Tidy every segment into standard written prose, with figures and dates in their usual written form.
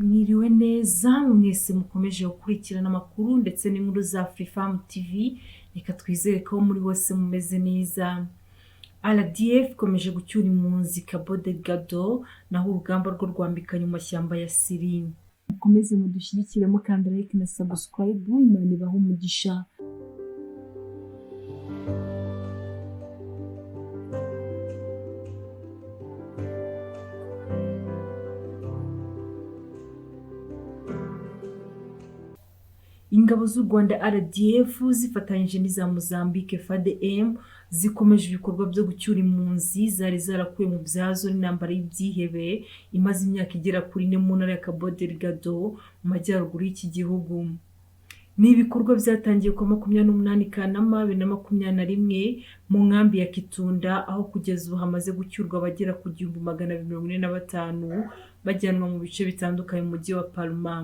Mwiriwe neza mwese mukomeje gukurikirana amakuru ndetse n'inkuru za Afrifame TV. Reka twizere ko muri bose mumeze neza. RDF ikomeje gucyura impunzi Cabo Delgado, naho urugamba rwo rwambikanye mu mashyamba ya Siri. Mukomeze mudushyigikire mukanda like na subscribe, Imana ibahe umugisha. Ingabo z'u Rwanda RDF zifatanyije n'iza Mozambique FADM zikomeje ibikorwa byo gucyura impunzi zari zarakuye mu byazo n'intambara y'ibyihebe imaze imyaka igera kuri 4 mu ntara ya Cabo Delgado mu majyaruguru y'iki gihugu. Ni ibikorwa byatangiye ku 28 Kanama 2021 mu nkambi ya Kitunda, aho kugeza ubu hamaze gucyurwa abagera ku 1245 bajyanwa mu bice bitandukanye mu mujyi wa Palma.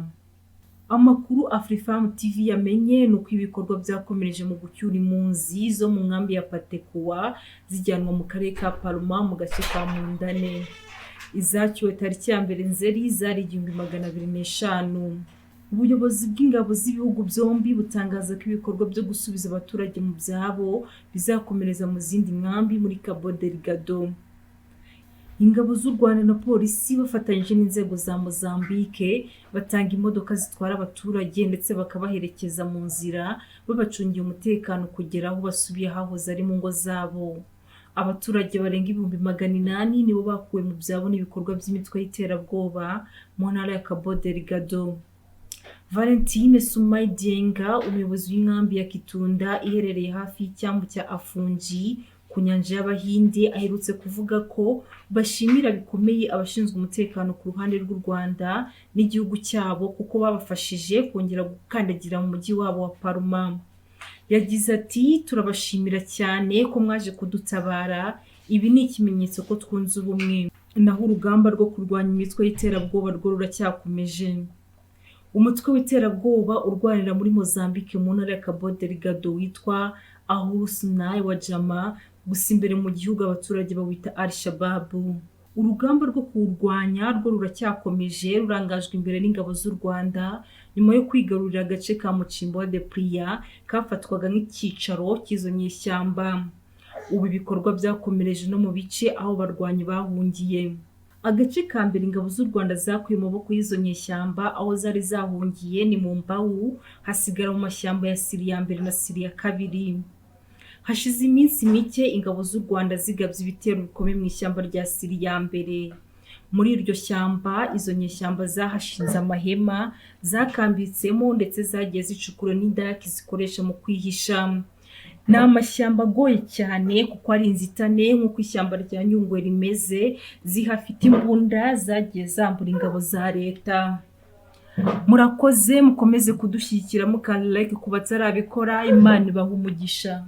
Amakuru Afrifame TV yamenye nuko ibikorwa byakomereje mu gucyura impunzi zo mu nkambi ya Patekua zijyanwa mu karere ka Palma mu gace ka Mundane. Izacyuwe tariki ya 1 Nzeri zari 1205. Ubuyobozi bw'ingabo z'ibihugu byombi butangaza ko ibikorwa byo gusubiza abaturage mu byabo bizakomereza mu zindi nkambi muri Cabo Delgado. Ingabo z'u Rwanda na polisi bafatanyije n'inzego za Mozambique batanga imodoka zitwara abaturage ndetse bakabaherekeza mu nzira babacungiye umutekano kugera aho basubiye hahoze ari mu ngo zabo. Abaturage barenga 800 nibo bakuwe mu byabo n'ibikorwa by'imitwe y'iterabwoba mu ntara ya Cabo Delgado. Valentine Sumai Dienga, umuyobozi w'inkambi ya Kitunda iherereye hafi y'icyambu cya Afungi ku nyanja y'Abahinde, aherutse kuvuga ko bashimira bikomeye abashinzwe umutekano ku ruhande rw'u Rwanda n'igihugu cyabo kuko babafashije kongera gukandagira mu mujyi wabo wa Palma. Yagize ati, turabashimira cyane ko mwaje kudutabara, ibi ni ikimenyetso ko twunze ubumwe. Naho urugamba rwo kurwanya imitwe y'iterabwoba rwo ruracyakomeje. Umutwe w'iterabwoba urwanira muri Mozambique mu ntara ya Cabo Delgado witwa Ahlussunay wa Jama, gusa imbere mu gihugu abaturage bawita Al-Shabaab. Urugamba rwo kurwanya rwo ruracyakomeje, rurangajwe imbere n'ingabo z'u Rwanda nyuma yo kwigarurira agace ka Muchimbo de Praia kafatwaga nk'icyicaro cy'izo nyeshyamba. Ubu ibikorwa byakomereje no mu bice aho barwanyi bahungiye. Agace ka mbere ingabo z'u Rwanda zakuye mu maboko y'izo nyeshyamba aho zari zahungiye ni mu Mbau, hasigara mu mashyamba ya Siri ya mbere na Siri ya kabiri. Hashize iminsi mike ingabo z'u Rwanda zigabye ibitero bikomeye mu ishyamba rya Siri ya mbere. Muri iryo shyamba izo nyeshyamba zahashinze amahema zakambitsemo ndetse zagiye zicukura n'indaki zikoresha mu kwihisha. Ni amashyamba agoye cyane kuko ari inzitane nk'uko ishyamba rya Nyungwe rimeze, zihafite imbunda zagiye zambura ingabo za leta. Murakoze, mukomeze kudushyigikira mukanda like ku batarabikora, Imana ibahe umugisha.